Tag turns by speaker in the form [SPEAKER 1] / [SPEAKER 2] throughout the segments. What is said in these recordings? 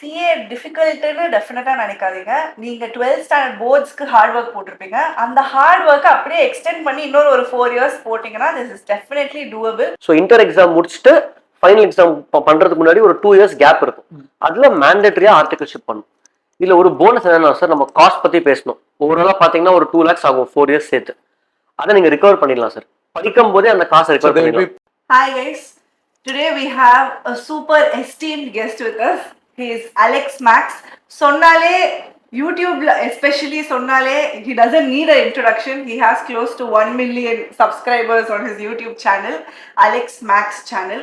[SPEAKER 1] CA டிஃபிகல்ட்டுன்னு டெஃபினட்டா நினைக்காதீங்க. நீங்க 12th ஸ்டாண்டர்ட் போர்ட்ஸ்க்கு ஹார்ட் ஒர்க் போட்டிருப்பீங்க. அந்த ஹார்ட் ஒர்க்க அப்படியே எக்ஸ்டெண்ட் பண்ணி இன்னொரு ஒரு 4 இயர்ஸ் போட்டீங்கன்னா this is definitely doable.
[SPEAKER 2] So inter exam முடிச்சுட்டு ஃபைனல் எக்ஸாம் பண்றதுக்கு முன்னாடி ஒரு 2 இயர்ஸ் கேப் இருக்கும். அதுல மேண்டேட்டரியா ஆர்டிகல்ஷிப் பண்ணும். இதுல ஒரு போனஸ் என்னன்னா சார், நம்ம காஸ்ட் பத்தி பேசணும். ஓவராலா பாத்தீங்கன்னா ஒரு 2 lakhs ஆகும் 4 இயர்ஸ் சேர்த்து. அதை நீங்க ரிகவர் பண்ணிடலாம் சார். படிக்கும் போதே அந்த காசை ரிகவர் பண்ணிடலாம்.
[SPEAKER 1] Hi guys, today we have a super esteemed guest with us. He is Alex Max. Sonnale YouTube especially Sonnale, he doesn't need an introduction. He has close to 1 million subscribers on his YouTube channel, Alex Max channel.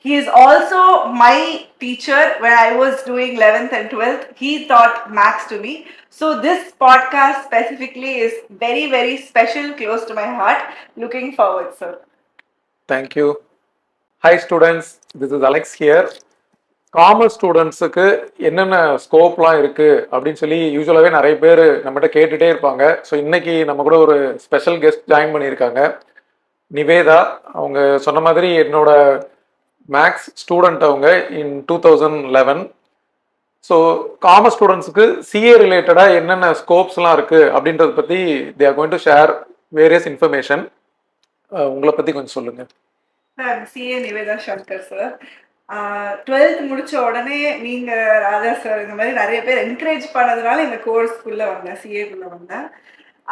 [SPEAKER 1] He is also my teacher when I was doing 11th and 12th. He taught Max to me. So this podcast specifically is very, very special, close to my heart. Looking forward, sir.
[SPEAKER 3] Thank you. Hi students, this is Alex here. Commerce ஸ்டூடெண்ட்ஸுக்கு என்னென்ன ஸ்கோப்லாம் இருக்குது அப்படின்னு சொல்லி யூஸ்வலாகவே நிறைய பேர் நம்மகிட்ட கேட்டுகிட்டே இருப்பாங்க. ஸோ இன்றைக்கி நம்ம கூட ஒரு ஸ்பெஷல் கெஸ்ட் ஜாயின் பண்ணியிருக்காங்க, நிவேதா. அவங்க சொன்ன மாதிரி என்னோட மேக்ஸ் ஸ்டூடெண்ட் அவங்க இன் 2011. ஸோ காமர்ஸ் ஸ்டூடெண்ட்ஸுக்கு சிஏ ரிலேட்டடாக என்னென்ன ஸ்கோப்ஸ்லாம் இருக்குது அப்படின்றத பற்றி they are going to share various information. உங்களை பற்றி கொஞ்சம் சொல்லுங்கள்.
[SPEAKER 1] CA Nivetha Shankar sir. 12th முடிச்ச உடனே நீங்க ராதா சார் இந்த மாதிரி நிறைய பேர் என்கரேஜ் பண்ணதுனால இந்த கோர்ஸ்க்குள்ள வந்தேன், சிஏக்குள்ள வந்தேன்.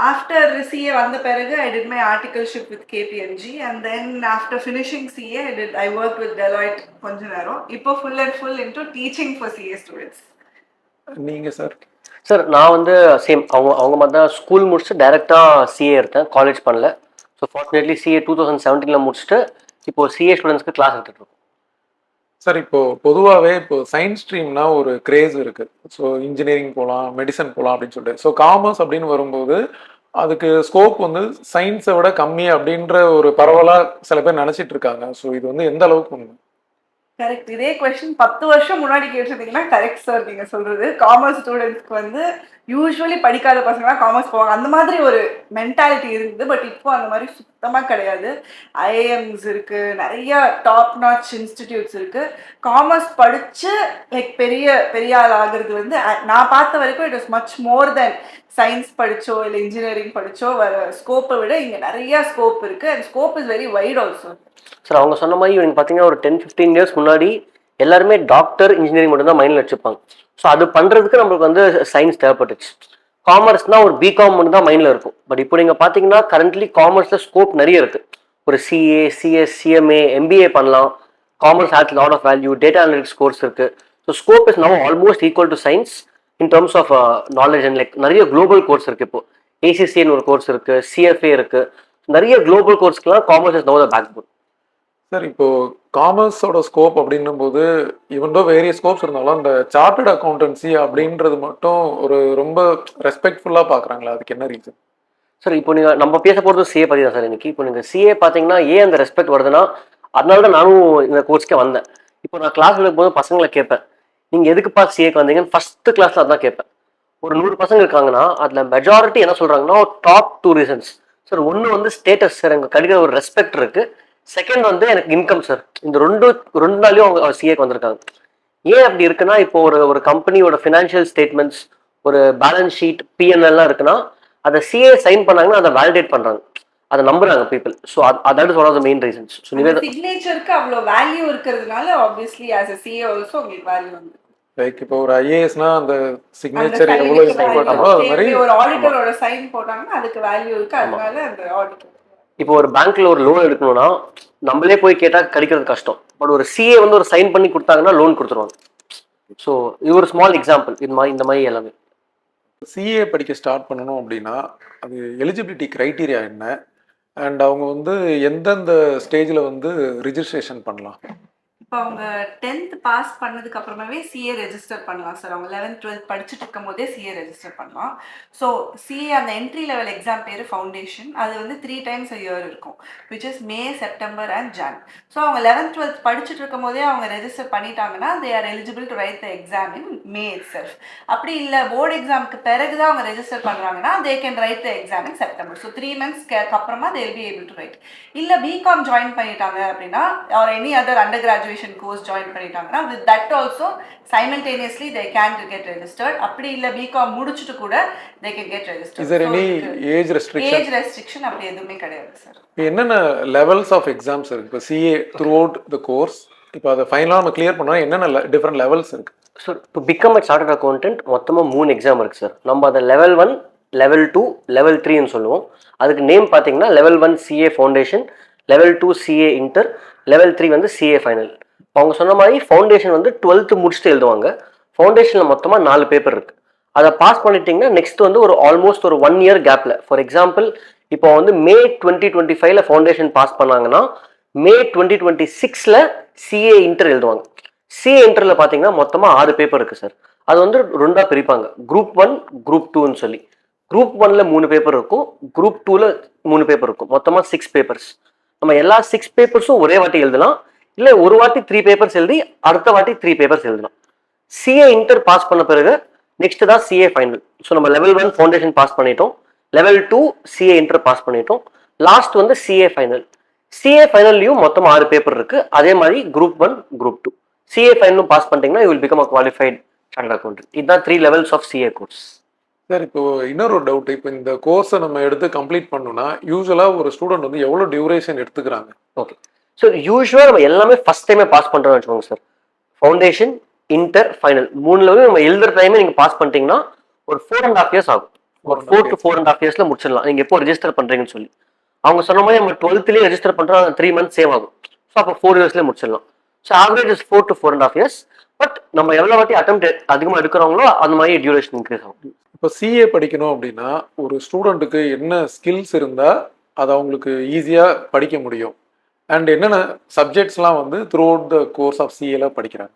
[SPEAKER 1] ஆஃப்டர் சிஏ வந்த பிறகு I did my articleship with KPMG and then after finishing CA I work with Deloitte கொஞ்ச நேரம். இப்போ full and full into teaching for CA students.
[SPEAKER 3] நீங்கள் சார்?
[SPEAKER 2] சார் நான் வந்து சேம் அவங்க மாதிரி தான் ஸ்கூல் முடிச்சுட்டு டைரெக்டாக சிஏ எடுத்தேன், காலேஜ் பண்ணல. ஸோ ஃபார்ச்சுனேட்லி சிஏ 2017 முடிச்சுட்டு இப்போ சிஏ ஸ்டூடெண்ட்ஸ்க்கு கிளாஸ் எடுத்துகிட்டு இருக்கோம்.
[SPEAKER 3] சார் இப்போது பொதுவாகவே இப்போது சயின்ஸ் ஸ்ட்ரீம்னா ஒரு கிரேஸ் இருக்குது. ஸோ இன்ஜினியரிங் போகலாம், மெடிசன் போகலாம் அப்படின்னு சொல்லிட்டு. ஸோ காமர்ஸ் அப்படின்னு வரும்போது அதுக்கு ஸ்கோப் வந்து சயின்ஸை விட கம்மி அப்படின்ற ஒரு பரவலாக சில பேர் நினச்சிட்டு இருக்காங்க. ஸோ இது வந்து எந்த அளவுக்கு உண்மை?
[SPEAKER 1] கரெக்ட். இதே கொஸ்டின் 10 வருஷம் முன்னாடி கேட்டிருந்தீங்கன்னா கரெக்ட் சார் நீங்க சொல்றது. காமர்ஸ் ஸ்டூடெண்ட்ஸ்க்கு வந்து யூஸ்வலி படிக்காத பசங்களாம் காமர்ஸ் போவாங்க, அந்த மாதிரி ஒரு மென்டாலிட்டி இருந்தது. பட் இப்போ அந்த மாதிரி சுத்தமாக கிடையாது. ஐஏஎம்ஸ் இருக்கு, நிறைய டாப் நாச் இன்ஸ்டிடியூட்ஸ் இருக்கு. காமர்ஸ் படிச்சு லைக் பெரிய பெரிய ஆள் ஆகுறது வந்து நான் பார்த்த வரைக்கும் it was much more then science படிச்சோ இல்லை இன்ஜினியரிங் படிச்சோ வர ஸ்கோப்பை விட இங்கே நிறைய ஸ்கோப் இருக்கு. And scope is very white also.
[SPEAKER 2] Sir அவங்க சொன்ன மாதிரி நீங்கள் பார்த்தீங்கன்னா ஒரு 10-15 இயர்ஸ் முன்னாடி எல்லாருமே டாக்டர் இன்ஜினியரிங் மட்டும் தான் மைண்டில் வச்சுப்பாங்க. ஸோ அது பண்ணுறதுக்கு நம்மளுக்கு வந்து சயின்ஸ் தேவைப்பட்டுச்சு. காமர்ஸ்னால் ஒரு பிகாம் மட்டும் தான் மைண்டில் இருக்கும். பட் இப்போ நீங்கள் பார்த்தீங்கன்னா கரண்ட்லி காமர்ஸில் ஸ்கோப் நிறைய இருக்குது. ஒரு சிஏ, சிஎஸ், சிஎம்ஏ, எம்பிஏ பண்ணலாம். Commerce has lot of value. Data analytics course இருக்குது. So scope is now almost equal to science in terms of knowledge and like நிறைய குளோபல் கோர்ஸ் இருக்குது. இப்போ ஏசிசின்னு ஒரு கோர்ஸ் இருக்குது, சிஎஃப்ஏ இருக்குது. நிறைய குளோபல் கோர்ஸ்க்குலாம் commerce is now the backbone.
[SPEAKER 3] Sir இப்போ காமர்ஸோட ஸ்கோப் அப்படின்னும் போது இவன்டோ வேரிய ஸ்கோப்ஸ் இருந்தாலும் அந்த சார்ட்டர்ட் அக்கௌண்டன்சி அப்படின்றது மட்டும் ஒரு ரொம்ப ரெஸ்பெக்ட்ஃபுல்லாக பார்க்குறாங்களா? அதுக்கு என்ன ரீசன்?
[SPEAKER 2] சார் இப்போ நீங்கள் நம்ம பேச போகிறது சிஏ பற்றி தான் சார் இன்னைக்கு. இப்போ நீங்கள் சிஏ பார்த்தீங்கன்னா ஏன் அந்த ரெஸ்பெக்ட் வருதுன்னா அதனால தான் நானும் இந்த கோர்ஸ்க்கே வந்தேன். இப்போ நான் கிளாஸ் எடுக்கும்போது பசங்களை கேட்பேன், நீங்கள் எதுக்குப்பா சிஏக்கு வந்தீங்கன்னு ஃபஸ்ட்டு கிளாஸில் அதான் கேட்பேன். ஒரு 100 பசங்க இருக்காங்கன்னா அதில் மெஜாரிட்டி என்ன சொல்கிறாங்கன்னா டாப் 2 ரீசன்ஸ் சார். ஒன்று வந்து ஸ்டேட்டஸ் சார், எங்கள் கிடைக்கிற ஒரு ரெஸ்பெக்ட் இருக்குது. செகண்ட் வந்து எனக்கு இன்கம் சார். இந்த ரெண்டு நாளையும் அவங்க சிஏக்கு வந்திருக்காங்க. ஏன் அப்படி இருக்குன்னா இப்போ ஒரு கம்பெனியோட ஃபினான்ஷியல் ஸ்டேட்மெண்ட்ஸ், ஒரு பேலன்ஸ் ஷீட், பிஎன்எல்லாம் இருக்குன்னா அதை சிஏ சைன் பண்ணாங்கன்னா அதை வேலிடேட் பண்றாங்க, அதை நம்புறாங்க people. So that is one of the main reasons. So Nivetha
[SPEAKER 1] சிக்னேச்சருக்கு அவ்வளோ வேல்யூ இருக்கிறதுனால obviously as a CA also உங்களுக்கு வேல்யூ வந்து
[SPEAKER 3] லைக் இப்போ ஒரு ஐஏஎஸ்னா அந்த சிக்னேச்சர் எவ்வளோ இம்பார்ட்டன்ட்டோ அது மாதிரி
[SPEAKER 1] ஒரு ஆடிட்டரோட சைன் போட்டாங்கன்னா அதுக்கு வேல்யூ இருக்கு. அதனால அந்த ஆடிட்டர்
[SPEAKER 2] இப்போ ஒரு பேங்க்ல ஒரு லோன் எடுக்கணும்னா நம்மளே போய் கேட்டால் கிடைக்கிறது கஷ்டம். பட் ஒரு சிஏ வந்து ஒரு சைன் பண்ணி கொடுத்தாங்கன்னா லோன் கொடுத்துருவாங்க. ஸோ இது ஒரு ஸ்மால் எக்ஸாம்பிள். இந்த மாதிரி எல்லாமே.
[SPEAKER 3] சிஏ படிக்க ஸ்டார்ட் பண்ணணும் அப்படின்னா அது எலிஜிபிலிட்டி க்ரைட்டீரியா என்ன, அண்ட் அவங்க வந்து எந்தெந்த ஸ்டேஜில் வந்து ரிஜிஸ்ட்ரேஷன் பண்ணலாம்?
[SPEAKER 1] இப்போ அவங்க 10th பாஸ் பண்ணதுக்கு அப்புறமாவே சிஏ ரெஜிஸ்டர் பண்ணலாம் சார். அவங்க 11th 12th படிச்சுட்டு இருக்கும் போதே சிஏ ரெஜிஸ்டர் பண்ணலாம். ஸோ சிஏ அந்த என்ட்ரி லெவல் எக்ஸாம் பேர் ஃபவுண்டேஷன். அது வந்து 3 times a year இருக்கும், which is May, September and John. So அவங்க 11th 12th படிச்சுட்டு இருக்கும் போதே அவங்க ரெஜிஸ்டர் பண்ணிட்டாங்கன்னா they are eligible to right the exam in May it self. அப்படி இல்லை போர்டு எக்ஸாமுக்கு பிறகு தான் அவங்க ரெஜிஸ்டர் பண்ணுறாங்கன்னா they can write the exam in September. So 3 months அப்புறமா they will be able to write. இல்லை பிகாம் ஜாயின் பண்ணிட்டாங்க அப்படின்னா or any other under graduation foundation course join பண்ணிட்டாங்கன்னா with that also simultaneously they can get registered. அப்படி இல்லை BCom முடிச்சுட்டு கூட they can get registered.
[SPEAKER 3] Is there any age restriction?
[SPEAKER 1] Age restriction அப்படி எதுவுமே கிடையாது சார்.
[SPEAKER 3] என்னென்ன லெவல்ஸ் ஆஃப் எக்ஸாம்ஸ் இருக்கு இப்போ CA through out the course? இப்போ அதை ஃபைனலாக நம்ம கிளியர் பண்ணோம்னா என்னென்ன டிஃப்ரெண்ட் லெவல்ஸ் இருக்கு?
[SPEAKER 2] Sir to become a chartered accountant மொத்தமாக 3 எக்ஸாம் இருக்குது சார். நம்ம அதை லெவல் 1, லெவல் 2, லெவல் 3ன்னு சொல்லுவோம். அதுக்கு நேம் பார்த்தீங்கன்னா level 1 CA foundation, level 2 CA inter, level 3 வந்து சிஏ ஃபைனல். அவங்க சொன்ன மாதிரி ஃபவுண்டேஷன் வந்து 12th முடிச்சுட்டு எழுதுவாங்க. ஃபவுண்டேஷனில் மொத்தமாக 4 பேப்பர் இருக்குது. அதை பாஸ் பண்ணிட்டீங்கன்னா நெக்ஸ்ட் வந்து ஒரு ஆல்மோஸ்ட் ஒரு 1 year கேப்பில், ஃபார் எக்ஸாம்பிள் இப்போ வந்து மே 2025 ஃபவுண்டேஷன் பாஸ் பண்ணாங்கன்னா மே 2026 சிஏ இன்டர் எழுதுவாங்க. சிஏ இன்டரில் பார்த்தீங்கன்னா மொத்தமாக 6 பேப்பர் இருக்குது சார். அது வந்து 2ஆக பிரிப்பாங்க, குரூப் 1, குரூப் 2ன்னு சொல்லி. குரூப் 1ல் 3 பேப்பர் இருக்கும், குரூப் 2ல் 3 பேப்பர் இருக்கும், மொத்தமாக 6 பேப்பர்ஸ். நம்ம எல்லா 6 பேப்பர்ஸும் ஒரே வாட்டி எழுதலாம், இல்லை ஒரு வாட்டி 3 பேப்பர்ஸ் எழுதி அடுத்த வாட்டி 3 பேப்பர்ஸ் எழுதலாம். சிஏ இன்டர் பாஸ் பண்ண பிறகு நெக்ஸ்ட் தான் சிஏ ஃபைனல். ஸோ நம்ம லெவல் 1 ஃபவுண்டேஷன் பாஸ் பண்ணிட்டோம், லெவல் 2 சிஏ இன்டர் பாஸ் பண்ணிட்டோம், லாஸ்ட் வந்து சிஏ ஃபைனல். சிஏ ஃபைனல்லையும் மொத்தம் 6 பேப்பர் இருக்கு. அதே மாதிரி குரூப் 1, குரூப் 2. சிஏ ஃபைனலும் பாஸ் பண்ணிட்டீங்கன்னா you will become a qualified chartered accountant. இதுதான் 3 levels of CA course.
[SPEAKER 3] Sir இப்போ இன்னொரு டவுட், இப்போ இந்த கோர்ஸை நம்ம எடுத்து கம்ப்ளீட் பண்ணணும்னா யூஸ்வலாக ஒரு ஸ்டூடெண்ட் வந்து எவ்வளோ டியூரேஷன் எடுத்துக்கிறாங்க?
[SPEAKER 2] ஓகே, ஸோ யூஸ்வலாக நம்ம எல்லாமே ஃபர்ஸ்ட் டைமே பாஸ் பண்ணுறோம்னு வச்சுக்கோங்க சார். ஃபவுண்டேஷன், இன்டர், ஃபைனல் 3 நம்ம எழுதுற டைமே நீங்கள் பாஸ் பண்ணிட்டீங்கன்னா ஒரு 4.5 years ஆகும். ஒரு 4 to 4.5 yearsல முடிச்சிடலாம், நீங்கள் எப்போ ரெஜிஸ்டர் பண்ணுறீங்கன்னு சொல்லி. அவங்க சொன்ன மாதிரி நம்ம 12thலேயே ரெஜிஸ்டர் பண்ணுறோம், 3 months சேவ் ஆகும். ஸோ அப்போ 4 yearsலேயே முடிச்சிடலாம். So average is 4 to 4.5 years. But நம்ம எவ்வளோ வாட்டி அட்டெம்ப்ட் அதிகமாக எடுக்கிறவங்களோ அந்த மாதிரி டியூரேஷன் இன்க்ரீஸ் ஆகும்.
[SPEAKER 3] இப்போ சிஏ படிக்கணும் அப்படின்னா ஒரு ஸ்டூடெண்ட்டுக்கு என்ன ஸ்கில்ஸ் இருந்தால் அதை அவங்களுக்கு ஈஸியாக படிக்க முடியும், அண்ட் என்னென்ன சப்ஜெக்ட்ஸ்லாம் வந்து throughout the course of சிஏல படிக்கிறாங்க?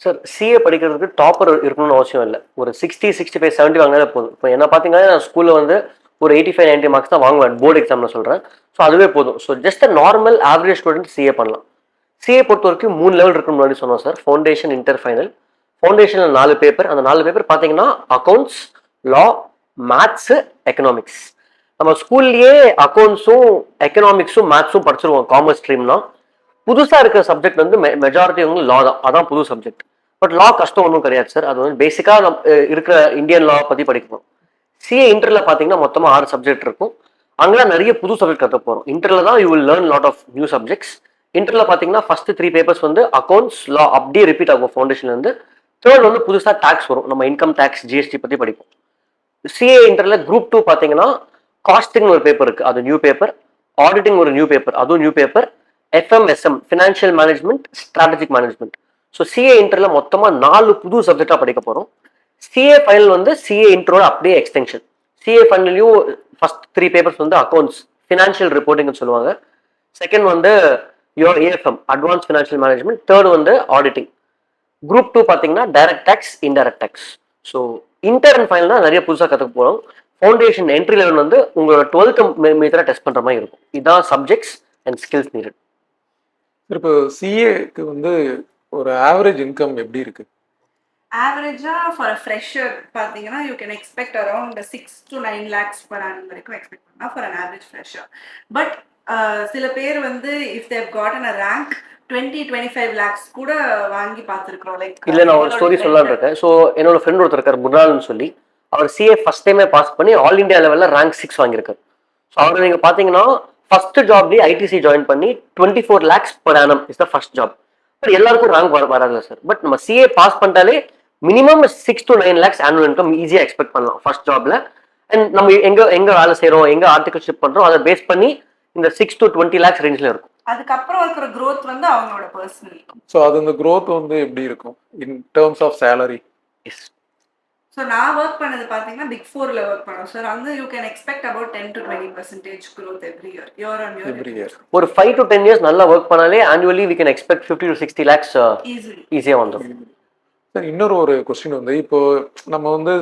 [SPEAKER 2] சார் சிஏ படிக்கிறதுக்கு டாப்பர் இருக்கணும்னு அவசியம் இல்லை. ஒரு 60, 65, 70 வாங்கினாலே போதும். இப்போ என்ன பார்த்தீங்கன்னா நான் ஸ்கூலில் வந்து ஒரு 85, 90 marks தான் வாங்குவேன், போர்டு எக்ஸாமில் சொல்கிறேன். ஸோ அதுவே போதும். So just a normal average student CA பண்ணலாம். சிஏ பொறுத்த வரைக்கும் 3 level இருக்குன்னு முன்னாடி சொன்னோம் சார். Foundation, inter, final. ஃபவுண்டேஷனில் 4 பேப்பர். அந்த 4 பேப்பர் பார்த்தீங்கன்னா அக்கௌண்ட்ஸ், லா, மேத்ஸு, எக்கனாமிக்ஸ். நம்ம ஸ்கூல்லேயே அக்கௌண்ட்ஸும் எக்கனாமிக்ஸும் மேத்ஸும் படிச்சிருவோம் காமர்ஸ் ஸ்ட்ரீம்னா. புதுசாக இருக்கிற சப்ஜெக்ட் வந்து மெஜாரிட்டி வந்து லா தான், அதான் புது சப்ஜெக்ட். பட் லா கஷ்டம் ஒன்றும் கிடையாது சார். அது வந்து பேசிக்காக நம்ம இருக்கிற இந்தியன் லா பற்றி படிக்கணும். சிஏ இன்டரில் பார்த்தீங்கன்னா மொத்தமாக 6 சப்ஜெக்ட் இருக்கும். அங்கெல்லாம் நிறைய புது சப்ஜெக்ட் கற்று போகிறோம். இன்டரில் தான் you will learn lot of new subjects. இன்டரில் பார்த்தீங்கன்னா ஃபர்ஸ்ட் 3 பேப்பர்ஸ் வந்து அக்கௌண்ட்ஸ், லா அப்படியே ரிப்பீட் ஆகும் ஃபவுண்டேஷன்லேருந்து. தேர்ட் வந்து புதுசாக டேக்ஸ் வரும், நம்ம இன்கம் டேக்ஸ், ஜிஎஸ்டி பற்றி படிப்போம். சிஏ இன்டரில் குரூப் 2 பார்த்தீங்கன்னா காஸ்டிங் ஒரு பேப்பர் இருக்குது, அது நியூ பேப்பர். ஆடிட்டிங் ஒரு நியூ பேப்பர், அதுவும் new paper. FMSM, financial management, strategic management. So CA இன்டரில் மொத்தமாக 4 புது சப்ஜெக்டாக படிக்க போகிறோம். சிஏ ஃபைனல் வந்து சிஏ இன்ட்ரோட அப்படியே எக்ஸ்டென்ஷன். சிஏ ஃபைனல்லையும் ஃபர்ஸ்ட் 3 பேப்பர்ஸ் வந்து அக்கௌண்ட்ஸ், ஃபினான்ஷியல் ரிப்போர்ட்டிங்னு சொல்லுவாங்க. செகண்ட் வந்து your AFM, advance financial management. Third வந்து ஆடிட்டிங். குரூப் 2 பார்த்தீங்கன்னா direct tax, indirect tax. So inter and final தான் நிறைய புதுசாக கற்றுக்க போகிறோம். ஃபவுண்டேஷன் என்ட்ரி லெவல் வந்து உங்களோட 12th மீட்டராக டெஸ்ட் பண்ணுற மாதிரி இருக்கும். இதுதான் சப்ஜெக்ட்ஸ் அண்ட் ஸ்கில்ஸ் நீடட்.
[SPEAKER 3] இப்போ சிஏக்கு வந்து ஒரு ஆவரேஜ் இன்கம் எப்படி இருக்கு?
[SPEAKER 1] ஆவரேஜா ஃபார் ஃப்ரெஷர் பார்த்தீங்கன்னா you can expect around 6 to 9 lakhs per annum வரைக்கும் எக்ஸ்பெக்ட் பண்ணலாம் for an average fresher. But சில பேர் வந்து if they gotten a rank 20-25 lakhs கூட வாங்கி பார்த்துருக்கோம். லைக்
[SPEAKER 2] இல்லை, நான் ஒரு ஸ்டோரி சொல்லலான்னு இருக்கேன். ஸோ என்னோட ஃப்ரெண்ட் ஒருத்தர் இருக்கார், முன்னாள்னு சொல்லி. அவர் சிஏ ஃபர்ஸ்ட் டைமே பாஸ் பண்ணி ஆல் இண்டியா லெவலில் ரேங்க் 6 வாங்கியிருக்காரு. ஸோ அவர் நீங்கள் பார்த்தீங்கன்னா ஃபர்ஸ்ட் ஜாப்லேயே ஐடிசி ஜாயின் பண்ணி 24 lakhs per annum is the first job. But எல்லாருக்கும் ரேங்க் வராது சார். பட் நம்ம சிஏ பாஸ் பண்ணிட்டாலே minimum 6 to 9 lakhs annual income ஈஸியாக எக்ஸ்பெக்ட் பண்ணலாம் ஃபர்ஸ்ட் ஜாப்ல. அண்ட் நம்ம எங்க வேலை செய்கிறோம், எங்க ஆர்டிகல்ஷிப் பண்ணுறோம், அதை பேஸ் பண்ணி இந்த 6 to 20 lakhs ரேஞ்சில் இருக்கும்.
[SPEAKER 1] அதுக்கப்புறம் இருக்கிற growth வந்து அவங்களோட பர்சனல்.
[SPEAKER 3] ஸோ அது இந்த growth வந்து எப்படி இருக்கும் in terms of salary?
[SPEAKER 2] Yes.
[SPEAKER 1] So நான் ஒர்க் பண்ணது பார்த்தீங்கன்னா பிக் 4ல ஒர்க் பண்ணோம் சார். அங்கே you can expect about 10 to 20% growth every year, year on year.
[SPEAKER 3] Every year
[SPEAKER 2] ஒரு 5 to 10 years நல்லா ஒர்க் பண்ணாலே annually we can expect 50 to 60 lakhs
[SPEAKER 1] easily.
[SPEAKER 2] ஈஸியாக வந்துடும்.
[SPEAKER 3] சார் இன்னொரு கொஸ்டின் வந்து இப்போ நம்ம வந்து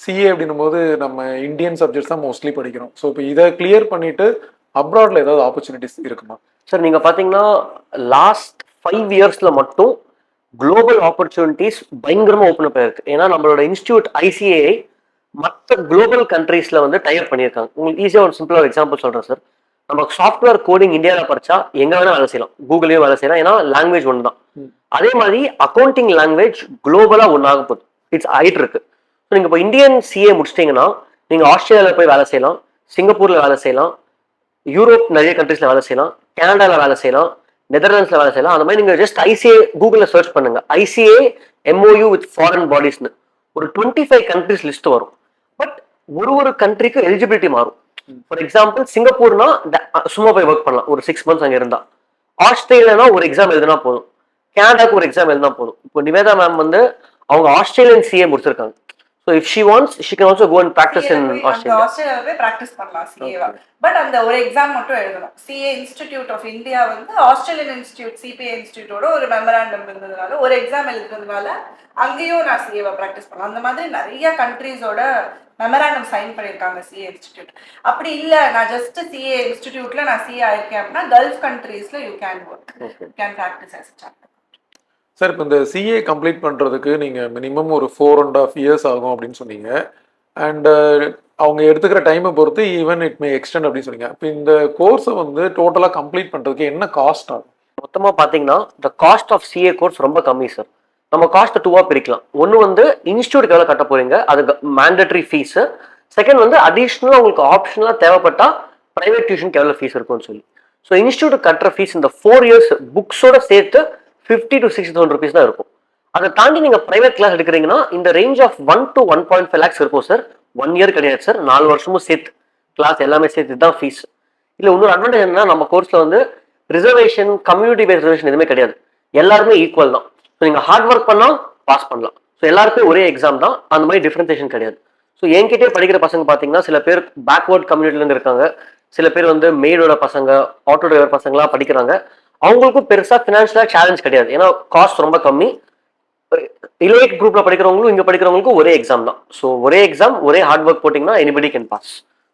[SPEAKER 3] சிஏ அப்படின்னும் போது நம்ம இந்தியன் சப்ஜெக்ட்ஸ் தான் மோஸ்ட்லி படிக்கிறோம். ஸோ இப்போ இதை கிளியர் பண்ணிட்டு அப்ராட்ல ஏதாவது ஆப்பர்ச்சுனிட்டிஸ் இருக்குமா?
[SPEAKER 2] சார் நீங்கள் பார்த்தீங்கன்னா லாஸ்ட் 5 yearsல மட்டும் குளோபல் ஆப்பர்ச்சுனிட்டிஸ் பயங்கரமாக ஓப்பன் அப் ஆயிருக்கு. ஏன்னா நம்மளோட இன்ஸ்டியூட் ஐசிஏஐ மற்ற குளோபல் கண்ட்ரீஸில் வந்து டைப் பண்ணியிருக்காங்க. உங்களுக்கு ஈஸியாக ஒரு சிம்பிளாக ஒரு எக்ஸாம்பிள் சொல்கிறேன் சார். நம்ம சாஃப்ட்வேர் கோடிங் இந்தியாவில் படிச்சா எங்க வேணா வேலை செய்யலாம், கூகுளையும் வேலை செய்யலாம், ஏன்னா லாங்குவேஜ் ஒன்று தான். அதே மாதிரி அக்கௌண்டிங் லாங்குவேஜ் குளோபலா ஒன்றாக போகுது, இட்ஸ் ஆயிட்டு இருக்கு. ஸோ நீங்க இப்போ இந்தியன் சிஏ முடிச்சிட்டீங்கன்னா நீங்க ஆஸ்திரேலியாவில் போய் வேலை செய்யலாம், சிங்கப்பூர்ல வேலை செய்யலாம், யூரோப் நிறைய கண்ட்ரீஸ்ல வேலை செய்யலாம், கனடால வேலை செய்யலாம், நெதர்லாண்ட்ஸ்ல வேலை செய்யலாம். அந்த மாதிரி நீங்க ஜஸ்ட் ஐசிஏ கூகுள்ல சர்ச் பண்ணுங்க, ஐசிஏ எம்ஓயு வித் ஃபாரின் பாடிஸ்னு ஒரு 25 கண்ட்ரிஸ் லிஸ்ட் வரும். பட் ஒரு கண்ட்ரிக்கு எலிஜிபிலிட்டி மாறும். ஃபார் எக்ஸாம்பிள் சிங்கப்பூர்னா சும்மா போய் ஒர்க் பண்ணலாம் ஒரு 6 months அங்க இருந்தா. ஆஸ்திரேலியானா ஒரு எக்ஸாம் எழுதினா போதும், கனடாக்கு ஒரு எக்ஸாம் எழுதினா போதும். இப்போ நிவேதா மேம் வந்து அவங்க ஆஸ்திரேலியன் சிஏ முடிச்சிருக்காங்க. So if she wants she can also go and practice in Australia.
[SPEAKER 1] ஆஸ்திரேலியாவே பிராக்டிஸ் பண்ணலாம் சிஏவா. பட் அந்த ஒரு எக்ஸாம் மட்டும் எழுதணும். சிஏ இன்ஸ்டிடியூட் ஆஃப் இந்தியா வந்து ஆஸ்திரேலியன் இன்ஸ்டிடியூட் சிபிஐ இன்ஸ்டிடியூட்டோட ஒரு மெமராண்டம் இருந்ததுனால ஒரு எக்ஸாம் எழுதுறதுனால அங்கேயும் நான் சிஏவை ப்ராக்டிஸ் பண்ணலாம். அந்த மாதிரி நிறைய கண்ட்ரீஸோட மெமராண்டம் சைன் பண்ணியிருக்காங்க சிஏ இன்ஸ்டிடியூட். அப்படி இல்லை நான் ஜஸ்ட் சிஏ இன்ஸ்டிடியூட்ல நான் சிஏ ஆயிருக்கேன் அப்படின்னா கல்ஃப் கண்ட்ரீஸ்ல you can work, you can practice as a chartered.
[SPEAKER 3] Sir இப்போ இந்த சிஏ கம்ப்ளீட் பண்ணுறதுக்கு நீங்கள் மினிமம் ஒரு 4.5 years ஆகும் அப்படின்னு சொன்னீங்க. அண்டு அவங்க எடுத்துக்கிற டைமை பொறுத்து ஈவன் இட் மே எக்ஸ்டெண்ட் அப்படின்னு சொன்னீங்க. இப்போ இந்த கோர்ஸை வந்து டோட்டலாக கம்ப்ளீட் பண்ணுறதுக்கு என்ன காஸ்ட் ஆகும்?
[SPEAKER 2] மொத்தமாக பார்த்தீங்கன்னா த காஸ்ட் ஆஃப் சிஏ கோர்ஸ் ரொம்ப கம்மி சார். நம்ம காஸ்ட்டை 2-ஆ பிரிக்கலாம். ஒன்று வந்து இன்ஸ்டியூட்டுக்கு எவ்வளோ கட்ட போறீங்க, அது மேண்டட்ரி ஃபீஸு. செகண்ட் வந்து அடிஷ்னலாக உங்களுக்கு ஆப்ஷனலாக தேவைப்பட்டா ப்ரைவேட் டியூஷனுக்கு எவ்வளோ ஃபீஸ் இருக்கும்னு சொல்லி. ஸோ இன்ஸ்டியூட்டுக்கு கட்டுற ஃபீஸ் இந்த 4 years புக்ஸோட சேர்த்து 50 to 60,000 rupees தான் இருக்கும். அதை தாண்டி நீங்கள் ப்ரைவேட் கிளாஸ் எடுக்கிறீங்கன்னா இந்த ரேஞ்ச் ஆஃப் 1 to 1.5 lakhs இருக்கும் சார். 1 year கிடையாது சார், 4 வருஷமும் சேர்த்து கிளாஸ் எல்லாமே சேர்த்து தான் ஃபீஸ். இல்லை இன்னொரு அட்வான்டேஜ் என்னன்னா நம்ம கோர்ஸில் வந்து ரிசர்வேஷன், கம்யூனிட்டி பேஸ்ட் ரிசர்வேஷன் எதுவுமே கிடையாது, எல்லாருமே ஈக்குவல் தான். ஸோ நீங்கள் ஹார்ட் ஒர்க் பண்ணால் பாஸ் பண்ணலாம். ஸோ எல்லாருக்குமே ஒரே எக்ஸாம் தான், அந்த மாதிரி டிஃப்ரென்சேஷன் கிடையாது. ஸோ என்கிட்டே படிக்கிற பசங்க பார்த்தீங்கன்னா சில பேர் பேக்வர்ட் கம்யூனிட்டிலேருந்து இருக்காங்க, சில பேர் வந்து மெய்டோட பசங்க, ஆட்டோ டிரைவர் பசங்களாம் படிக்கிறாங்க. அவங்களுக்கும் பெருசாக ஃபினான்ஷியலாக சேலஞ்ச் கிடையாது, ஏன்னா காஸ்ட் ரொம்ப கம்மி. இலோயிக் குரூப்ல படிக்கிறவங்களும் இங்கே படிக்கிறவங்களுக்கும் ஒரே எக்ஸாம் தான். ஸோ ஒரே எக்ஸாம், ஒரே ஹார்ட் ஒர்க் போட்டிங்கன்னா எனிபடி கேன் பாஸ்.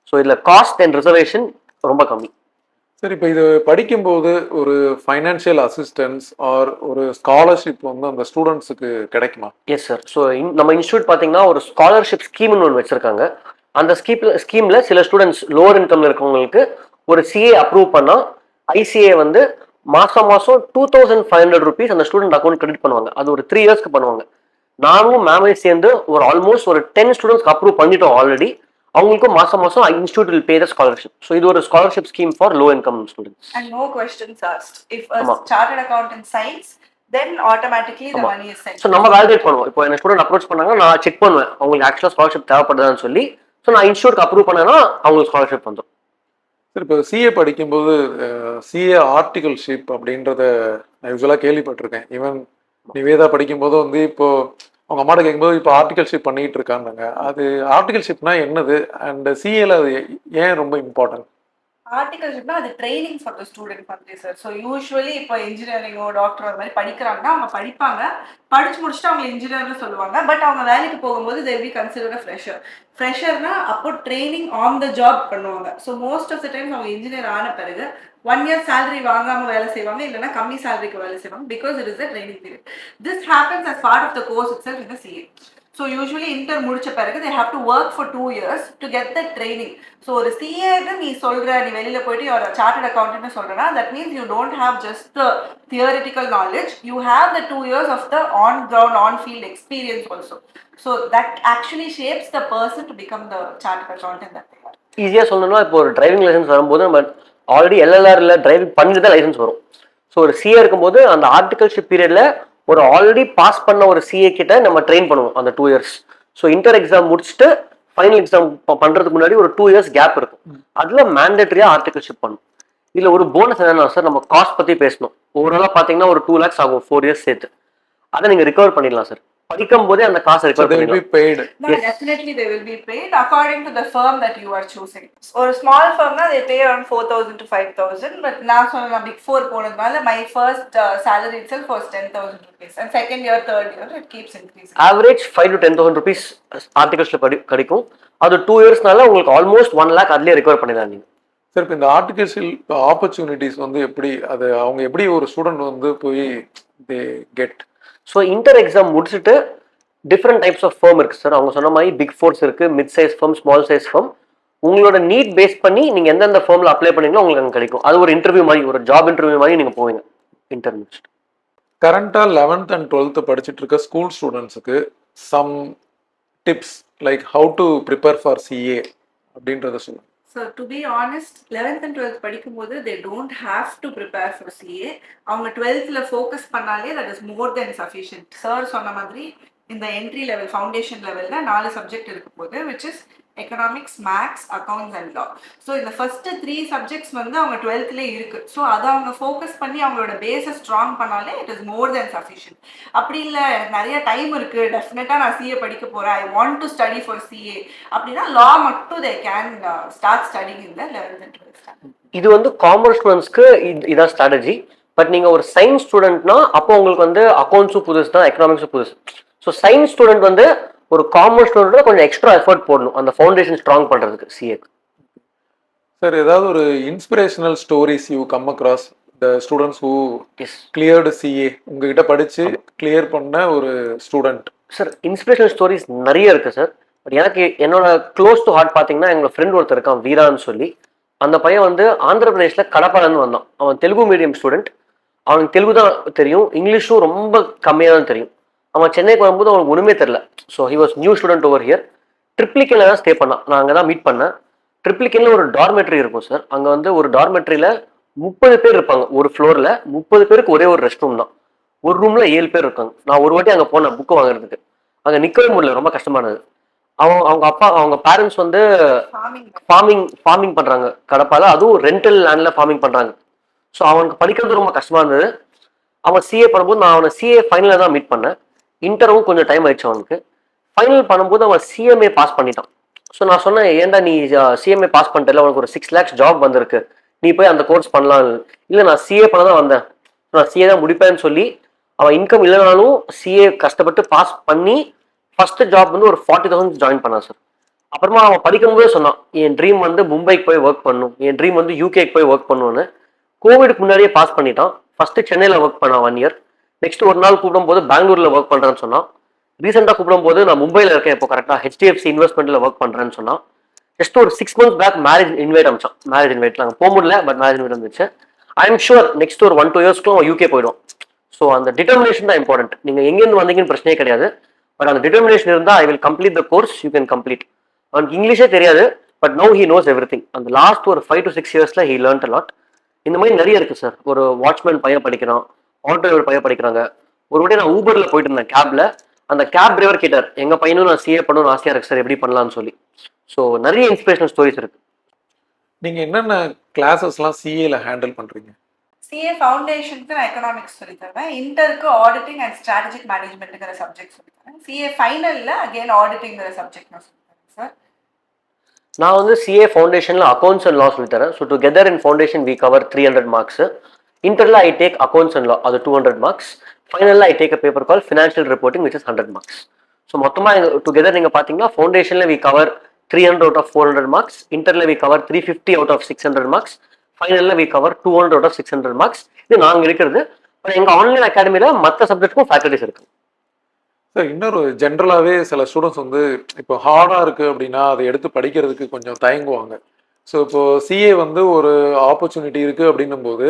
[SPEAKER 2] ஸோ இதில் காஸ்ட் அண்ட் ரிசர்வேஷன் ரொம்ப கம்மி.
[SPEAKER 3] சரி, இப்போ இது படிக்கும்போது ஒரு ஃபைனான்ஷியல் அசிஸ்டன்ஸ் ஆர் ஒரு ஸ்காலர்ஷிப் வந்து அந்த ஸ்டூடெண்ட்ஸுக்கு கிடைக்குமா?
[SPEAKER 2] Yes sir. ஸோ நம்ம இன்ஸ்டியூட் பார்த்தீங்கன்னா ஒரு ஸ்காலர்ஷிப் ஸ்கீம்னு ஒன்று வச்சிருக்காங்க. அந்த ஸ்கீம்ல சில ஸ்டூடெண்ட்ஸ் லோவர் இன்கம்ல இருக்கவங்களுக்கு ஒரு சிஏ அப்ரூவ் பண்ணா ஐசிஏ வந்து மாசம் 2,500 rupees அந்த ஸ்டூடெண்ட் அக்கௌண்ட் கிரெடிட் பண்ணுவாங்க. அது ஒரு 3 yearsக்கு பண்ணுவாங்க. நானும் மேமே சேர்ந்து ஒரு ஆல்மோஸ்ட் ஒரு 10 ஸ்டூடெண்ட்ஸ்க்கு அப்ரூவ் பண்ணிட்டோம் ஆல்ரெடி. அவங்களுக்கும் மாசம் institute will pay the scholarship. So இது ஒரு scholarship scheme for low income students.
[SPEAKER 1] And no questions asked. If a chartered accountant signs, then automatically the money is sent.
[SPEAKER 2] So நம்ம validate பண்ணுவோம். இப்போ என்ன student approach பண்ணாங்க, நான் check பண்ணுவேன் அவங்களுக்கு ஆக்சுவலாக ஸ்காலர்ஷிப் தேவைப்படுதான்னு சொல்லி. ஸோ நான் இன்ஸ்டியூட்க்கு அப்ரூவ் பண்ணேன்னா அவங்களுக்கு ஸ்காலர்ஷிப் வந்துடும்.
[SPEAKER 3] சரி, இப்போ சிஏ படிக்கும்போது சிஏ ஆர்டிகல்ஷிப் அப்படின்றத நான் யூஸ்வலாக கேள்விப்பட்டிருக்கேன். ஈவன் நிவேதா படிக்கும்போது வந்து இப்போ அவங்க அம்மாட்ட கேட்கும்போது இப்போ ஆர்டிகல்ஷிப் பண்ணிட்டு இருக்காங்க. அது ஆர்டிகல்ஷிப்னா என்னது அண்ட் சிஏல அது ஏன் ரொம்ப இம்பார்ட்டன்ட்?
[SPEAKER 1] ஆர்டிகல்ஷிப்னா அது ட்ரைனிங் ஃபார் த ஸ்டூடெண்ட் மாதிரி சார். ஸோ யூஸ்வலி இப்போ இன்ஜினியரிங்கோ டாக்டர் அந்த மாதிரி படிக்கிறாங்கன்னா அவங்க படிச்சு முடிச்சுட்டு அவங்க இன்ஜினியர்னு சொல்லுவாங்க. பட் அவங்க வேலைக்கு போகும்போது they will be considered a fresher. ஃப்ரெஷர்னா அப்போ ட்ரைனிங் ஆன் த ஜாப் பண்ணுவாங்க. So most of the times அவங்க இன்ஜினியர் ஆன பிறகு 1 year salary வாங்காம வேலை செய்வாங்க, இல்லைன்னா கம்மி சேலரிக்கு வேலை செய்வாங்க, because it is a training period. This happens as part of the course itself in the CA. So usually inter முடிச்ச பிறகு they have to work for 2 years to get the training. So ஒரு CA நீ சொல்ற, நீ வெளியில போயிட்டு ஒரு chartered accountant சொல்றனா, that means you don't have just the theoretical knowledge, you have the 2 years of the on ground on field experience also. So that actually shapes the person to become the chartered accountant that they are.
[SPEAKER 2] ஈஸியாக சொல்லணும்னா இப்போ ஒரு driving licence வரும்போது நம்ம already எல்எல்ஆர்ல driving பண்ணிட்டு தான் licence வரும். So ஒரு சிஏ இருக்கும்போது அந்த ஆர்டிகல்ஷிப் பீரியட்ல ஒரு ஆல்ரெடி பாஸ் பண்ண ஒரு சிஏ கிட்ட நம்ம ட்ரெயின் பண்ணுவோம் அந்த 2 years. ஸோ இன்டர் எக்ஸாம் முடிச்சுட்டு ஃபைனல் எக்ஸாம் பண்றதுக்கு முன்னாடி ஒரு 2 years கேப் இருக்கும். அதுல மேண்டேட்டரியா ஆர்டிகல்ஷிப் பண்ணும். இதுல ஒரு போனஸ் என்னன்னா சார், நம்ம காஸ்ட் பத்தி பேசணும். ஓவராலா பாத்தீங்கன்னா ஒரு 2 lakhs ஆகும் 4 years சேர்த்து. அதை நீங்க ரிகவர் பண்ணிடலாம் சார். படிக்கும் போதே அந்த காசை ரிகவர் பண்ணிடலாம்.
[SPEAKER 1] No, definitely they will be paid according to the firm that you are choosing. Or a small firm na they pay around 4,000 to 5,000, but now so na big four ponadnala my first salary itself was 10,000 rupees, and second year third year it keeps increasing.
[SPEAKER 2] Average 5 to 10,000 rupees ஆர்டிகல்ஸ்ல கிடைக்கும். அது 2 yearsனால உங்களுக்கு almost 1 lakh அதுலயே recover பண்ணிடலாம் நீங்க.
[SPEAKER 3] Sir, இப்போ இந்த ஆர்டிகல்ஷியல் opportunities வந்து எப்படி, அது அவங்க எப்படி ஒரு ஸ்டூடெண்ட் வந்து போய் they get?
[SPEAKER 2] So inter exam முடிச்சுட்டு டிஃப்ரெண்ட் டைப்ஸ் ஆஃப் ஃபர்ம் இருக்கு சார். அவங்க சொன்ன மாதிரி பிக் ஃபோர்ஸ் இருக்கு, mid size firm, small size firm. உங்களோட நீட் பேஸ் பண்ணி நீங்க எந்தெந்த ஃபார்ம்ல அப்ளை பண்ணீங்களோ உங்களுக்கு அங்கே கிடைக்கும். அது ஒரு இன்டர்வியூ மாதிரி, ஒரு ஜாப் இன்டர்வியூ மாதிரி நீங்க போவீங்க இன்டர்வியூ.
[SPEAKER 3] கரண்டாக 11th and 12th படிச்சுட்டு இருக்க ஸ்கூல் ஸ்டூடெண்ட்ஸுக்கு some tips like how to prepare for CA அப்படின்றத சொல்லுங்கள்.
[SPEAKER 1] So to be honest, 11th and 12th படிக்கும்போது they don't have to prepare for CA. அவங்க 12thல ஃபோக்கஸ் பண்ணாலே that is more than sufficient. Sir சொன்ன மாதிரி இந்த என்ட்ரி லெவல் ஃபவுண்டேஷன் லெவல்ல 4 subject இருக்கு போது which is economics, maths, accounts and law. So இந்த ஃபர்ஸ்ட் 3 சப்ஜெக்ட்ஸ் வந்து அவங்க 12thலே இருக்கு. ஸோ அதை அவங்க ஃபோக்கஸ் பண்ணி அவங்களோட பேஸை ஸ்ட்ராங் பண்ணாலே it is more then sufficient. அப்படி இல்லை எனக்கு நிறைய டைம் இருக்கு, டெஃபினட்டாக நான் சிஏ படிக்க போறேன், I want to study for CA அப்படின்னா லா மட்டும் they can start studying in the 11th and 12th.
[SPEAKER 2] இது வந்து காமர்ஸ் ஸ்டூடெண்ட்ஸ்க்கு இதான் ஸ்ட்ராட்டஜி. பட் நீங்க ஒரு சயின்ஸ் ஸ்டூடெண்ட்னா அப்போ உங்களுக்கு வந்து அக்கௌண்ட்ஸும் புதுசு தான், எக்கனாமிக்ஸும் புதுசு. ஸோ சயின்ஸ் ஸ்டூடெண்ட் வந்து ஒரு காமர்ஸ் ஸ்டூடெண்ட் கொஞ்சம் எக்ஸ்ட்ரா எஃபர்ட் போடணும் அந்த ஃபவுண்டேஷன் ஸ்ட்ராங் பண்றதுக்கு சிஏக்கு.
[SPEAKER 3] சார் ஏதாவது ஒரு inspirational stories you come across the students who cleared CA, உங்ககிட்ட படிச்சு கிளியர் பண்ண ஒரு ஸ்டூடெண்ட்?
[SPEAKER 2] சார் இன்ஸ்பிரேஷனல் ஸ்டோரிஸ் நிறைய இருக்கு சார். பட் எனக்கு என்னோட க்ளோஸ் டு ஹார்ட் பார்த்தீங்கன்னா எங்களோட ஃப்ரெண்ட் ஒருத்தர் இருக்கான் வீரான்னு சொல்லி. அந்த பையன் வந்து ஆந்திர பிரதேஷ்ல கடப்பாலேருந்து வந்தான். அவன் தெலுங்கு மீடியம் ஸ்டூடெண்ட். அவனுக்கு தெலுங்கு தான் தெரியும், இங்கிலீஷும் ரொம்ப கம்மியாக தான் தெரியும். அவன் சென்னைக்கு வரும்போது அவனுக்கு ஒன்றுமே தெரில. So he was new student over here. ட்ரிப்ளிகேல தான் ஸ்டே பண்ணான். நான் அங்கே தான் மீட் பண்ணேன். ட்ரிப்ளிகேல ஒரு டார்மெட்ரி இருக்கும் சார். அங்கே வந்து ஒரு டார்மெட்ரியில் 30 பேர் இருப்பாங்க. ஒரு ஃப்ளோரில் 30 பேருக்கு ஒரே ஒரு ரெஸ்ட் ரூம் தான். ஒரு ரூமில் 7 பேர் இருக்காங்க. நான் ஒரு வாட்டி அங்கே போனேன் புக்கு வாங்குறதுக்கு. அங்கே நிற்கவே முடியல, ரொம்ப கஷ்டமானது. அவங்க பேரண்ட்ஸ் வந்து ஃபார்மிங் பண்ணுறாங்க கடப்பால, அதுவும் ரெண்டல் லேண்டில் ஃபார்மிங் பண்ணுறாங்க. ஸோ அவனுக்கு படிக்கிறது ரொம்ப கஷ்டமாக இருந்தது. அவன் சிஏ பண்ணும்போது நான் அவனை சிஏ ஃபைனலில் தான் மீட் பண்ணேன். இன்டர்வும் கொஞ்சம் டைம் ஆயிடுச்சு அவனுக்கு. ஃபைனல் பண்ணும்போது அவன் சிஎம்ஏ பாஸ் பண்ணிட்டான். ஸோ நான் சொன்னேன், ஏன்டா நீ சிஎம்ஏ பாஸ் பண்ணிட்டல, அவனுக்கு ஒரு 6 lakhs ஜாப் வந்திருக்கு, நீ போய் அந்த கோர்ஸ் பண்ணலாம். இல்லை நான் சிஏ பண்ண தான் வந்தேன், நான் சிஏ தான் முடிப்பேன்னு சொல்லி அவன் இன்கம் இல்லைனாலும் சிஏ கஷ்டப்பட்டு பாஸ் பண்ணி ஃபர்ஸ்ட் ஜாப் வந்து ஒரு 40,000 ஜாயின் பண்ணான் சார். அப்புறமா அவன் படிக்கும்போதே சொன்னான், என் ட்ரீம் வந்து மும்பைக்கு போய் ஒர்க் பண்ணும், என் ட்ரீம் வந்து யூகேக்கு போய் ஒர்க் பண்ணுன்னு. கோவிடுக்கு முன்னாடியே பாஸ் பண்ணிட்டான். ஃபர்ஸ்ட் சென்னையில் ஒர்க் பண்ணான் 1 year. நெக்ஸ்ட் ஒரு நாள் கூப்பிடும் போது பெங்களூர்ல ஒர்க் பண்றேன்னு சொன்னான். ரீசெண்டாக கூப்பிடும் போது நான் மும்பையில் இருக்கேன் இப்போ கரெக்டாக HDFC இன்வெஸ்ட்மெண்ட்ல ஒர்க் பண்றேன்னு சொன்னான். ஜஸ்ட் ஒரு 6 months பேக் மேரேஜ் இன்வைட் அமிச்சான். மேரேஜ் இன்வைட்ல அங்கே போக முடியல, பட் மேரேஜ் இன்வைட் வந்துச்சு. ஐ எம் ஷுர் நெக்ஸ்ட் ஒரு 1-2 yearsக்குள்ள அவன் யூகே போயிடும். ஸோ அந்த டிட்டர்மினேஷன் தான் இம்பார்ட்டன்ட். நீங்க எங்கேருந்து வந்தீங்கன்னு பிரச்சனையே கிடையாது. பட் அந்த டிட்டர்மினேஷன் இருந்தால் I will complete the course, you can complete. அவனுக்கு இங்கிலீஷே தெரியாது, but no he knows everything. அந்த லாஸ்ட் ஒரு 5 to 6 yearsல ஹி லேர்ன்ட் அ லாட். இந்த மாதிரி நிறைய இருக்கு சார். ஒரு வாட்ச்மேன் பையன் படிக்கிறான், ஆட்டோ டிரைவர் பையன் படிக்கிறாங்க. ஒரு வாட்டி நான் ஊபர்ல போயிட்டு இருந்தேன் கேப்ல. அந்த கேப் டிரைவர் கேட்டார், எங்க பையனும் நான் சிஏ பண்ணணும்னு ஆசையா இருக்கு சார், எப்படி பண்ணலாம்னு சொல்லி. ஸோ நிறைய இன்ஸ்பிரேஷனல் ஸ்டோரிஸ் இருக்கு.
[SPEAKER 3] நீங்க என்னென்ன கிளாஸஸ்லாம் சிஏல ஹேண்டில் பண்றீங்க?
[SPEAKER 1] சிஏ ஃபவுண்டேஷனுக்கு நான் எக்கனாமிக்ஸ் சொல்லி தருவேன். இன்டருக்கு ஆடிட்டிங் அண்ட் ஸ்ட்ராட்டஜிக் மேனேஜ்மெண்ட்டுங்கிற சப்ஜெக்ட் சொல்லி தரேன். சிஏ ஃபைனல்ல அகைன் ஆடிட்டிங்கிற சப்ஜெக்ட் நான் சொல்லி தரேன் சார்.
[SPEAKER 2] நான் வந்து சிஏ ஃபவுண்டேஷன்ல அக்கௌண்ட்ஸ் அண்ட் லா சொல்லி தரேன். So together in foundation we cover 300 marks. இன்டர்ல I take accounts and law, அது 200 marks. ஃபைனல்ல I take a paper call financial reporting which is 100 marks. So மொத்தமாக டுகெதர் நீங்க பாத்தீங்கன்னா ஃபவுண்டேஷன்ல we cover 300 out of 400 marks. இன்டர்ல we cover 350 out of 600 marks. ஃபைனல்ல we cover 200 out of 600 marks. இது நாங்க இருக்கிறது. எங்க ஆன்லைன் அகாடமியில மற்ற சப்ஜெக்ட்டுக்கும் ஃபேக்கல்டிஸ் இருக்கு.
[SPEAKER 3] சார் இன்னொரு ஜென்ரலாகவே சில ஸ்டூடெண்ட்ஸ் வந்து இப்போ ஹார்டாக இருக்குது அப்படின்னா அதை எடுத்து படிக்கிறதுக்கு கொஞ்சம் தயங்குவாங்க. ஸோ இப்போ சிஏ வந்து ஒரு ஆப்பர்ச்சுனிட்டி இருக்குது அப்படின்னும் போது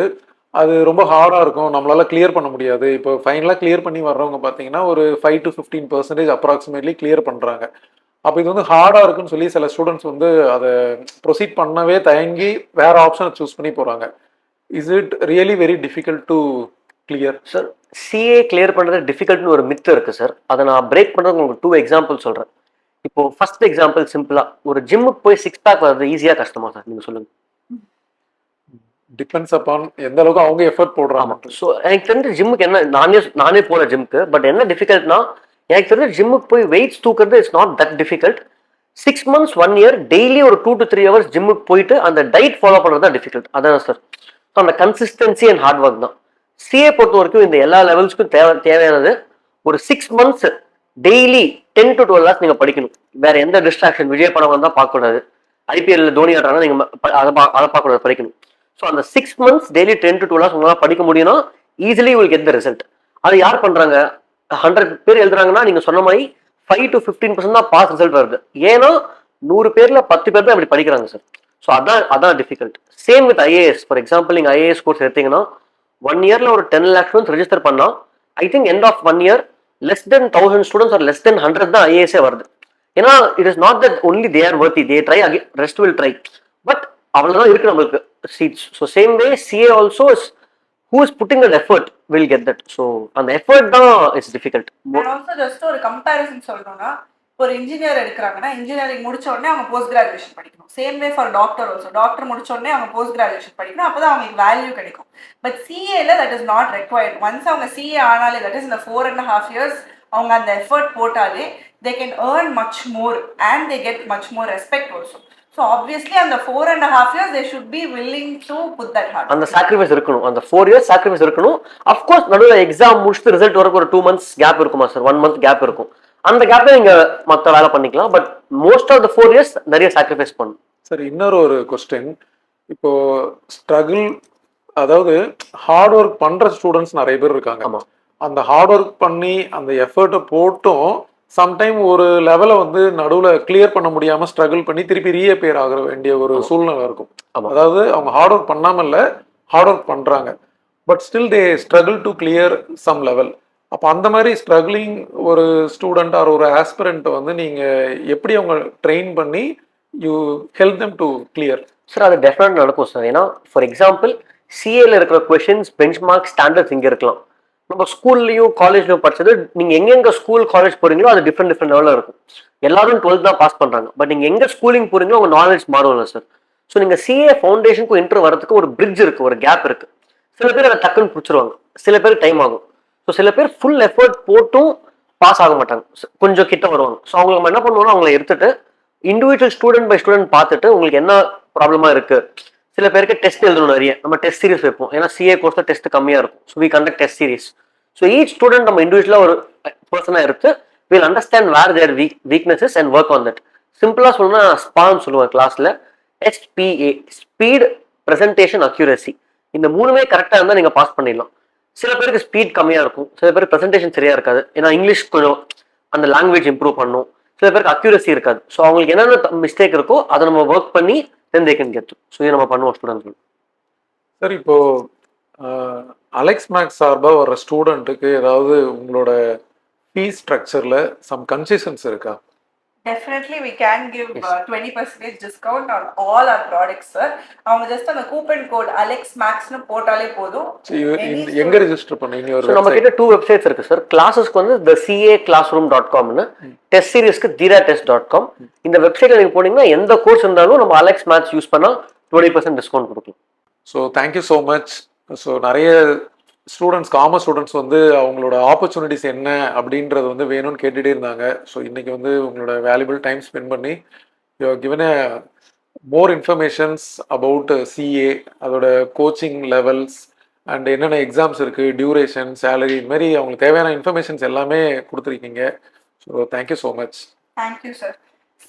[SPEAKER 3] அது ரொம்ப ஹார்டாக இருக்கும், நம்மளால கிளியர் பண்ண முடியாது. இப்போ ஃபைனலாக கிளியர் பண்ணி வர்றவங்க பார்த்தீங்கன்னா ஒரு 5 to 15% அப்ராக்சிமேட்லி கிளியர் பண்ணுறாங்க. அப்போ இது வந்து ஹார்டாக இருக்குன்னு சொல்லி சில ஸ்டூடெண்ட்ஸ் வந்து அதை ப்ரொசீட் பண்ணவே தயங்கி வேற ஆப்ஷனை சூஸ் பண்ணி போகிறாங்க. Is it really very difficult to clear?
[SPEAKER 2] Sir CA clear பண்ணுறது டிஃபிகல்ட்னு ஒரு மித்து இருக்கு சார். அதை நான் பிரேக் பண்ணுறது உங்களுக்கு 2 examples சொல்கிறேன். இப்போ ஃபர்ஸ்ட் எக்ஸாம்பிள் சிம்பிளாக, ஒரு ஜிம்முக்கு போய் 6 pack வர்றது ஈஸியாக கஷ்டமா சார், நீங்கள் சொல்லுங்க.
[SPEAKER 3] டிபெண்ட்ஸ் அப்பான் எந்த அளவுக்கு அவங்க எஃபர்ட் போடுறாங்க.
[SPEAKER 2] ஸோ எனக்கு தெரிஞ்ச ஜிம்முக்கு என்ன, நானே போகிற ஜிம்முக்கு, பட் என்ன டிஃபிகல்ட்னா எனக்கு தெரிஞ்ச ஜிம்முக்கு போய் வெயிட்ஸ் தூக்குறது it's not that difficult. 6 months 1 year daily ஒரு 2 to 3 hours ஜிம்முக்கு போயிட்டு அந்த டயட் ஃபாலோ பண்ணுறது தான் டிஃபிகல்ட். அதான் சார். ஸோ அந்த கன்சிஸ்டன்சி அண்ட் ஹார்ட் ஒர்க் தான். சிஏ பொறுத்த வரைக்கும் இந்த எல்லா லெவல்ஸ்க்கும் தேவையானது ஒரு 6 months டெய்லி 10 to 12 hours நீங்க படிக்கணும். வேற எந்த டிஸ்ட்ராக்ஷன், விஜய் படம் வந்தா பார்க்கக்கூடாது, ஐபிஎல்ல தோனி ஆடுறாங்கன்னா நீங்க அதை பார்க்கக்கூடாது, படிக்கணும். ஸோ அந்த 6 months டெய்லி 10 to 12 hours உங்களால் படிக்க முடியும்னா easily will get the result. அது யார் பண்றாங்க? 100 பேர் எழுதுறாங்கன்னா நீங்க சொன்ன மாதிரி 5 to 15% தான் பாஸ் ரிசல்ட் வருது. ஏன்னா 100 பேர்ல 10 பேர் தான் இப்படி படிக்கிறாங்க சார். ஸோ அதான் difficult. Same with IAS. For example நீங்க ஐஏஎஸ் கோர்ஸ் எடுத்தீங்கன்னா 1 இயர்ல ஒரு 10 lakh students ரெஜிஸ்டர் பண்ணா I think end of 1 year less than 1000 students or less than 100 தான் ஐஏஎஸ்ஏ வருது. ஏன்னா it is not that only they are worthy, they try again, rest will try, but அவ்வளவுதான் இருக்கு நம்மளுக்கு seats. So same way CA also is who is putting that effort will get that. So அந்த effort தான் is difficult.
[SPEAKER 1] And also just ஒரு comparison சொல்லணும்னா ஒரு engineer எடுக்கிறாங்கன்னா engineering முடிச்ச உடனே அவங்க போஸ்ட் கிராஜுவேஷன் படிக்கணும். Same way for doctor also, doctor முடிச்ச உடனே அவங்க போஸ்ட் கிராஜுவேஷன் படிக்கணும், அப்பதான் அவங்களுக்கு வேல்யூ கிடைக்கும். பட் சிஏல that is not required. Once அவங்க சிஏ ஆனாலே, தட் இஸ் இந்த 4.5 years அவங்க அந்த எஃபர்ட் போட்டாலே they can earn much more and they get much more respect also. So obviously அந்த 4.5 years they should be willing to put that hard.
[SPEAKER 2] அந்த sacrifice இருக்கணும், அந்த 4 years sacrifice இருக்கணும். of course நடுவுல எக்ஸாம் முடிச்சுட்டு ரிசல்ட் வரக்கு ஒரு 2 months கேப் இருக்குமா சார், 1 month கேப் இருக்கும். அந்த கேப்ல நீங்க மத்த வேலை பண்ணிக்கலாம். But most of the 4 years நிறைய சாக்ரிஃபைஸ் பண்ணணும்.
[SPEAKER 3] சார் இன்னொரு ஒரு கொஸ்டின், இப்போ ஸ்ட்ரகிள், அதாவது ஹார்ட் ஒர்க் பண்ற ஸ்டூடெண்ட்ஸ் நிறைய பேர் இருக்காங்க.
[SPEAKER 2] ஆமா.
[SPEAKER 3] அந்த ஹார்ட் ஒர்க் பண்ணி அந்த எஃபர்ட்டை போட்டும் சம்டைம் ஒரு லெவலை வந்து நடுவில் கிளியர் பண்ண முடியாம ஸ்ட்ரகிள் பண்ணி திருப்பி ரீஅப்பியர் ஆக வேண்டிய ஒரு சூழ்நிலை இருக்கும். அதாவது அவங்க ஹார்ட் ஒர்க் பண்ணாமல்ல, ஹார்ட் ஒர்க் பண்றாங்க, but still they struggle to clear some level. அப்போ அந்த மாதிரி ஸ்ட்ரகிளிங் ஒரு ஸ்டூடெண்ட் ஆர் ஒரு ஆஸ்பிரண்ட் வந்து நீங்க எப்படி அவங்க ட்ரெயின் பண்ணி you help them to clear?
[SPEAKER 2] Sir அது டெஃபினட் நடக்கும் சார். ஏன்னா ஃபார் எக்ஸாம்பிள் சிஏல இருக்கிற கொஸ்டின்ஸ் பெஞ்ச் மார்க் ஸ்டாண்டர்ட்ஸ் இங்கே இருக்கலாம். நம்ம ஸ்கூல்லையும் காலேஜ்லையும் படிச்சது, நீங்க எங்கெங்க ஸ்கூல் காலேஜ் போறீங்களோ அது டிஃப்ரெண்ட் லெவலில் இருக்கும். எல்லாரும் 12th தான் பாஸ் பண்றாங்க, பட் நீங்க எங்க ஸ்கூலிங் போறீங்களோ உங்க நாலேஜ் மாறும்ல சார். ஸோ நீங்க சிஏ ஃபவுண்டேஷனுக்கு இன்டர் வரதுக்கு ஒரு பிரிட்ஜ் இருக்கு, ஒரு கேப் இருக்கு. சில பேர் அதை டக்குன்னு பிடிச்சிருவாங்க, சில பேர் டைம் ஆகும். ஸோ சில பேர் ஃபுல் எஃபர்ட் போட்டும் பாஸ் ஆக மாட்டாங்க, கொஞ்சம் கிட்ட வருவாங்க. ஸோ அவங்க நம்ம என்ன பண்ணுவோம்னா அவங்களை எடுத்துட்டு இண்டிவிஜுவல் ஸ்டூடெண்ட் பை ஸ்டூடெண்ட் பார்த்துட்டு உங்களுக்கு என்ன ப்ராப்ளமா இருக்கு. சில பேருக்கு டெஸ்ட் எழுதணும் நிறைய, நம்ம டெஸ்ட் சீரிஸ் வைப்போம். ஏன்னா சிஏ கோர்ஸ்ல டெஸ்ட் கம்மியா இருக்கும். So we conduct test series. So each student நம்ம இண்டிவிஜுவலா ஒரு பர்சனா எடுத்து will understand where their weaknesses and work on that. சிம்பிளா சொல்லணும்னா ஸ்பான்னு சொல்லுவேன் கிளாஸ்ல, SPA, ஸ்பீட், ப்ரெசன்டேஷன், அக்யூரசி. இந்த 3மே கரெக்டா இருந்தா நீங்க பாஸ் பண்ணிடலாம். சில பேருக்கு ஸ்பீட் கம்மியா இருக்கும், சில பேருக்கு ப்ரெசன்டேஷன் சரியா இருக்காது, ஏன்னா இங்கிலீஷ் கொஞ்சம் அந்த லாங்குவேஜ் இம்ப்ரூவ் பண்ணும். சில பேருக்கு அக்யூரசி இருக்காது. ஸோ அவங்களுக்கு என்னென்ன மிஸ்டேக் இருக்கோ அதை நம்ம ஒர்க் பண்ணி தென் தே கேன் கெட். ஸோ இதை நம்ம பண்ணுவோம் ஸ்டூடெண்ட்ஸ்.
[SPEAKER 3] சார் இப்போ அலெக்ஸ் மேக்ஸ் சார்பாக வர ஸ்டூடெண்ட்டுக்கு ஏதாவது உங்களோட ஃபீஸ் ஸ்ட்ரக்சர்ல சம் கன்செஷன்ஸ் இருக்கா?
[SPEAKER 1] Definitely we can give 20% discount on all our products, sir. அவங்க ஜஸ்ட் அந்த கூப்பன் கோட் அலெக்ஸ் மேக்ஸ்னு போட்டாலே போதும்.
[SPEAKER 3] எங்க ரெஜிஸ்டர் பண்ணீங்க? ஒரு
[SPEAKER 2] நம்ம கிட்ட 2 வெப்சைட்ஸ் இருக்கு சார். கிளாஸஸ்க்கு வந்து thecaclassroom.com னு, டெஸ்ட் சீரிஸ்க்கு theratest.com. இந்த வெப்சைட்ல நீங்க போனீங்கன்னா எந்த கோர்ஸ் இருந்தாலும் நம்ம அலெக்ஸ் மேக்ஸ் யூஸ் பண்ணா 20% டிஸ்கவுண்ட் கொடுக்கலாம்.
[SPEAKER 3] So thank you so much. So நிறைய ஸ்டூடெண்ட்ஸ், காமர்ஸ் ஸ்டூடெண்ட்ஸ் வந்து அவங்களோட ஆப்பர்ச்சுனிட்டிஸ் என்ன அப்படின்றது வந்து வேணும்னு கேட்டுகிட்டே இருந்தாங்க. ஸோ இன்னைக்கு வந்து உங்களோட வேல்யூபிள் டைம் ஸ்பெண்ட் பண்ணி you have given a more informations about CA, அதோட கோச்சிங் லெவல்ஸ் அண்ட் என்னென்ன எக்ஸாம்ஸ் இருக்குது, டியூரேஷன், சேலரி, இது மாதிரி அவங்களுக்கு தேவையான இன்ஃபர்மேஷன்ஸ் எல்லாமே கொடுத்துருக்கீங்க. So thank you so much.
[SPEAKER 1] Thank you sir.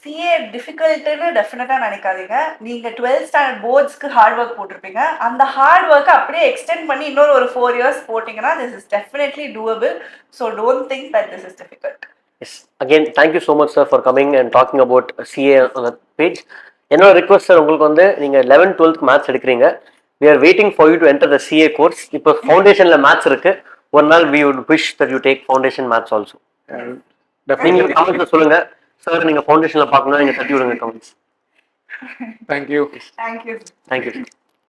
[SPEAKER 1] CA டிஃபிகல்ட்டுன்னு டெஃபினட்டாக நினைக்காதீங்க. நீங்கள் 12th ஸ்டாண்டர்ட் போர்ட்ஸ்க்கு ஹார்ட் ஒர்க் போட்டிருப்பீங்க, அந்த ஹார்ட் ஒர்க்கை அப்படியே எக்ஸ்டெண்ட் பண்ணி இன்னொரு ஒரு 4 years போட்டிங்கன்னா this is definitely doable. So don't think that this is difficult.
[SPEAKER 2] Yes, again thank you so much sir for coming and talking about CA on the page. என்னோட request sir, உங்களுக்கு வந்து நீங்கள் 11th 12th மேத்ஸ் எடுக்கிறீங்க, we are waiting for you to enter the CA course. இப்போ ஃபவுண்டேஷன்ல maths இருக்கு, ஒரு நாள் we would wish that you take foundation maths also. நீங்க கமெண்ட்ல சொல்லுங்க சார், நீங்க ஃபவுண்டேஷன்ல பார்க்கணும், நீங்க தட்டி விடுங்க கமெண்ட்ஸ்.
[SPEAKER 3] தேங்க்யூ.
[SPEAKER 1] தேங்க்யூ.
[SPEAKER 2] தேங்க்யூ.